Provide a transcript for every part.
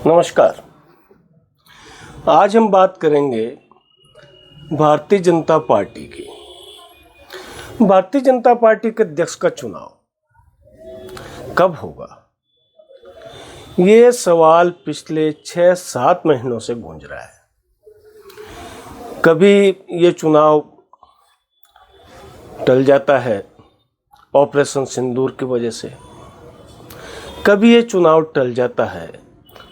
नमस्कार। आज हम बात करेंगे भारतीय जनता पार्टी की। भारतीय जनता पार्टी के अध्यक्ष का चुनाव कब होगा, ये सवाल पिछले 6-7 महीनों से गूंज रहा है। कभी ये चुनाव टल जाता है ऑपरेशन सिंदूर की वजह से, कभी ये चुनाव टल जाता है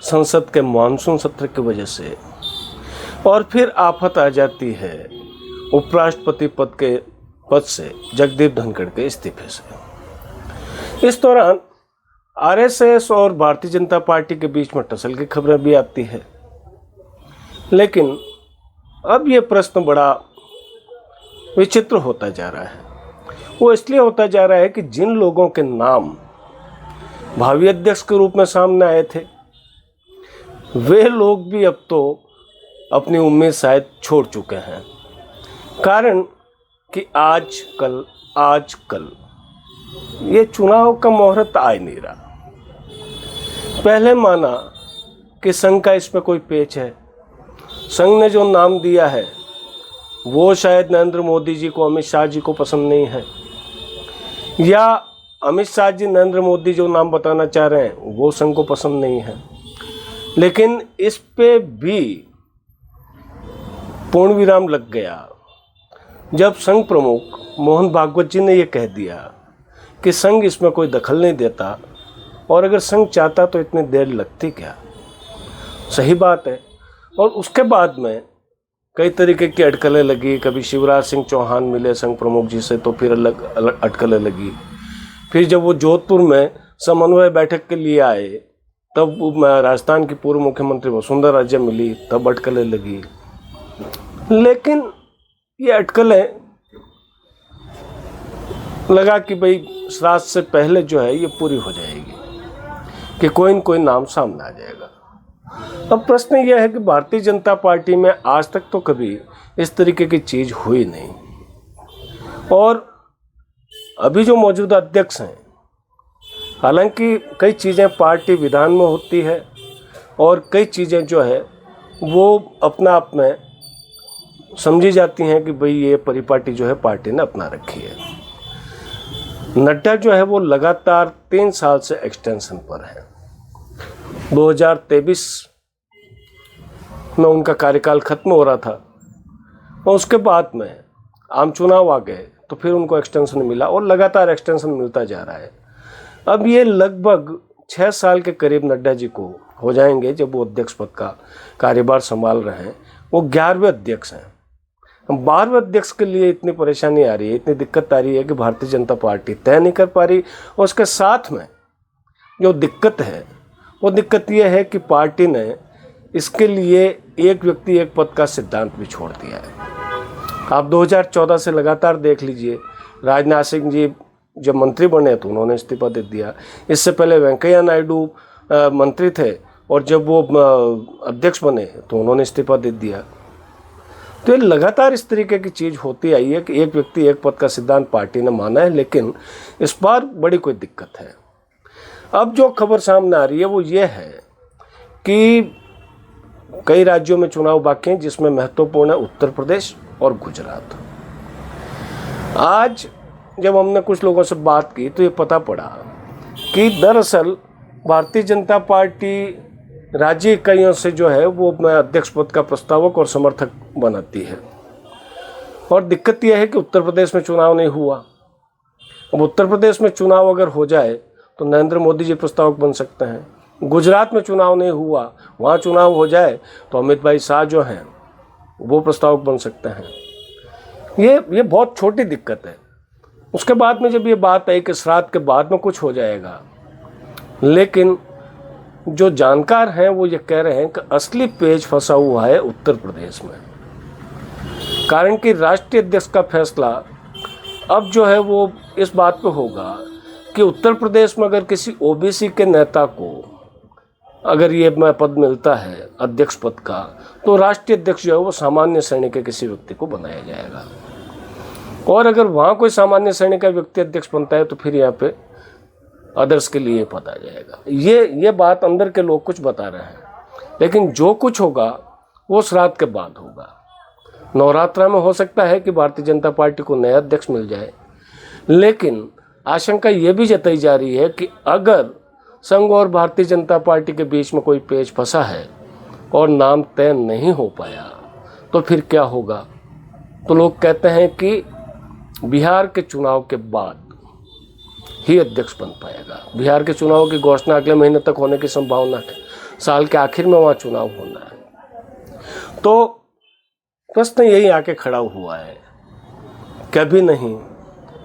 संसद के मानसून सत्र की वजह से, और फिर आफत आ जाती है उपराष्ट्रपति पद से जगदीप धनखड़ के इस्तीफे से। इस दौरान आरएसएस और भारतीय जनता पार्टी के बीच में टसल की खबरें भी आती है। लेकिन अब ये प्रश्न बड़ा विचित्र होता जा रहा है। वो इसलिए होता जा रहा है कि जिन लोगों के नाम भावी अध्यक्ष के रूप में सामने आए थे, वे लोग भी अब तो अपनी उम्मीद शायद छोड़ चुके हैं। कारण कि आजकल ये चुनाव का मुहूर्त आ ही नहीं रहा। पहले माना कि संघ का इसमें कोई पेच है, संघ ने जो नाम दिया है वो शायद नरेंद्र मोदी जी को, अमित शाह जी को पसंद नहीं है, या अमित शाह जी नरेंद्र मोदी जो नाम बताना चाह रहे हैं वो संघ को पसंद नहीं है। लेकिन इस पे भी पूर्ण विराम लग गया जब संघ प्रमुख मोहन भागवत जी ने ये कह दिया कि संघ इसमें कोई दखल नहीं देता, और अगर संघ चाहता तो इतनी देर लगती क्या। सही बात है। और उसके बाद में कई तरीके की अटकलें लगी। कभी शिवराज सिंह चौहान मिले संघ प्रमुख जी से तो फिर अलग अटकलें लगी। फिर जब वो जोधपुर में समन्वय बैठक के लिए आए तब राजस्थान की पूर्व मुख्यमंत्री वसुंधरा राजे मिली, तब अटकलें लगी। लेकिन ये अटकलें लगा कि भाई श्राद्ध से पहले जो है ये पूरी हो जाएगी, कि कोई न कोई नाम सामने आ जाएगा। अब प्रश्न यह है कि भारतीय जनता पार्टी में आज तक तो कभी इस तरीके की चीज़ हुई नहीं, और अभी जो मौजूदा अध्यक्ष हैं, हालांकि कई चीज़ें पार्टी विधान में होती है और कई चीज़ें जो है वो अपना आप में समझी जाती हैं कि भाई ये परिपाटी जो है पार्टी ने अपना रखी है। नड्डा जो है वो लगातार 3 साल से एक्सटेंशन पर है। 2023 में उनका कार्यकाल खत्म हो रहा था, और उसके बाद में आम चुनाव आ गए तो फिर उनको एक्सटेंशन मिला, और लगातार एक्सटेंशन मिलता जा रहा है। अब ये लगभग 6 साल के करीब नड्डा जी को हो जाएंगे जब वो अध्यक्ष पद का कार्यभार संभाल रहे हैं। वो 11वें अध्यक्ष हैं। 12वें अध्यक्ष के लिए इतनी परेशानी आ रही है, इतनी दिक्कत आ रही है कि भारतीय जनता पार्टी तय नहीं कर पा रही। और उसके साथ में जो दिक्कत है वो दिक्कत यह है कि पार्टी ने इसके लिए एक व्यक्ति एक पद का सिद्धांत भी छोड़ दिया है। आप 2014 से लगातार देख लीजिए, राजनाथ सिंह जी जब मंत्री बने तो उन्होंने इस्तीफा दे दिया। इससे पहले वेंकैया नायडू मंत्री थे, और जब वो अध्यक्ष बने तो उन्होंने इस्तीफा दे दिया। तो ये लगातार इस तरीके की चीज़ होती आई है कि एक व्यक्ति एक पद का सिद्धांत पार्टी ने माना है, लेकिन इस बार बड़ी कोई दिक्कत है। अब जो खबर सामने आ रही है वो ये है कि कई राज्यों में चुनाव बाकी हैं, जिसमें महत्वपूर्ण है उत्तर प्रदेश और गुजरात। आज जब हमने कुछ लोगों से बात की तो ये पता पड़ा कि दरअसल भारतीय जनता पार्टी राज्य इकाइयों से जो है वो अध्यक्ष पद का प्रस्तावक और समर्थक बनाती है। और दिक्कत यह है कि उत्तर प्रदेश में चुनाव नहीं हुआ। अब उत्तर प्रदेश में चुनाव अगर हो जाए तो नरेंद्र मोदी जी प्रस्तावक बन सकते हैं। गुजरात में चुनाव नहीं हुआ, वहाँ चुनाव हो जाए तो अमित भाई शाह जो हैं वो प्रस्तावक बन सकते हैं। ये बहुत छोटी दिक्कत है। उसके बाद में जब ये बात आई कि श्राद्ध के बाद में कुछ हो जाएगा, लेकिन जो जानकार हैं वो ये कह रहे हैं कि असली पेच फंसा हुआ है उत्तर प्रदेश में। कारण कि राष्ट्रीय अध्यक्ष का फैसला अब जो है वो इस बात पे होगा कि उत्तर प्रदेश में अगर किसी ओबीसी के नेता को अगर ये पद मिलता है अध्यक्ष पद का, तो राष्ट्रीय अध्यक्ष जो है वो सामान्य श्रेणी के किसी व्यक्ति को बनाया जाएगा। और अगर वहाँ कोई सामान्य श्रेणी का व्यक्ति अध्यक्ष बनता है तो फिर यहाँ पे अदर्स के लिए पद आ जाएगा। ये बात अंदर के लोग कुछ बता रहे हैं। लेकिन जो कुछ होगा वो श्राद्ध के बाद होगा। नवरात्रा में हो सकता है कि भारतीय जनता पार्टी को नया अध्यक्ष मिल जाए, लेकिन आशंका ये भी जताई जा रही है कि अगर संघ और भारतीय जनता पार्टी के बीच में कोई पेच फंसा है और नाम तय नहीं हो पाया तो फिर क्या होगा। तो लोग कहते हैं कि बिहार के चुनाव के बाद ही अध्यक्ष बन पाएगा। बिहार के चुनाव की घोषणा अगले महीने तक होने की संभावना है। साल के आखिर में वहाँ चुनाव होना है। तो प्रश्न यही आके खड़ा हुआ है, कभी नहीं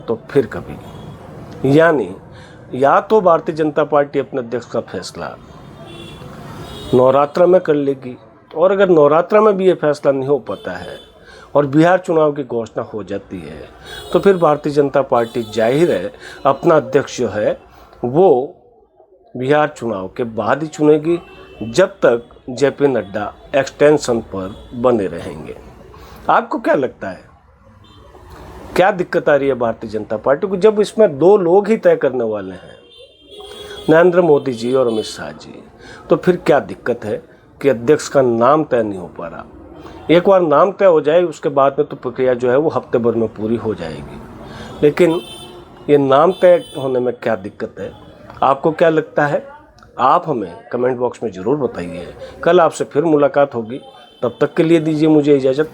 तो फिर कभी। यानी या तो भारतीय जनता पार्टी अपने अध्यक्ष का फैसला नवरात्रा में कर लेगी, और अगर नवरात्रा में भी ये फैसला नहीं हो पाता है और बिहार चुनाव की घोषणा हो जाती है तो फिर भारतीय जनता पार्टी जाहिर है अपना अध्यक्ष जो है वो बिहार चुनाव के बाद ही चुनेगी, जब तक जेपी नड्डा एक्सटेंशन पर बने रहेंगे। आपको क्या लगता है, क्या दिक्कत आ रही है भारतीय जनता पार्टी को जब इसमें दो लोग ही तय करने वाले हैं, नरेंद्र मोदी जी और अमित शाह जी? तो फिर क्या दिक्कत है कि अध्यक्ष का नाम तय नहीं हो पा रहा? एक बार नाम तय हो जाए उसके बाद में तो प्रक्रिया जो है वो हफ्ते भर में पूरी हो जाएगी। लेकिन ये नाम तय होने में क्या दिक्कत है? आपको क्या लगता है? आप हमें कमेंट बॉक्स में ज़रूर बताइए। कल आपसे फिर मुलाकात होगी, तब तक के लिए दीजिए मुझे इजाज़त।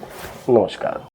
नमस्कार।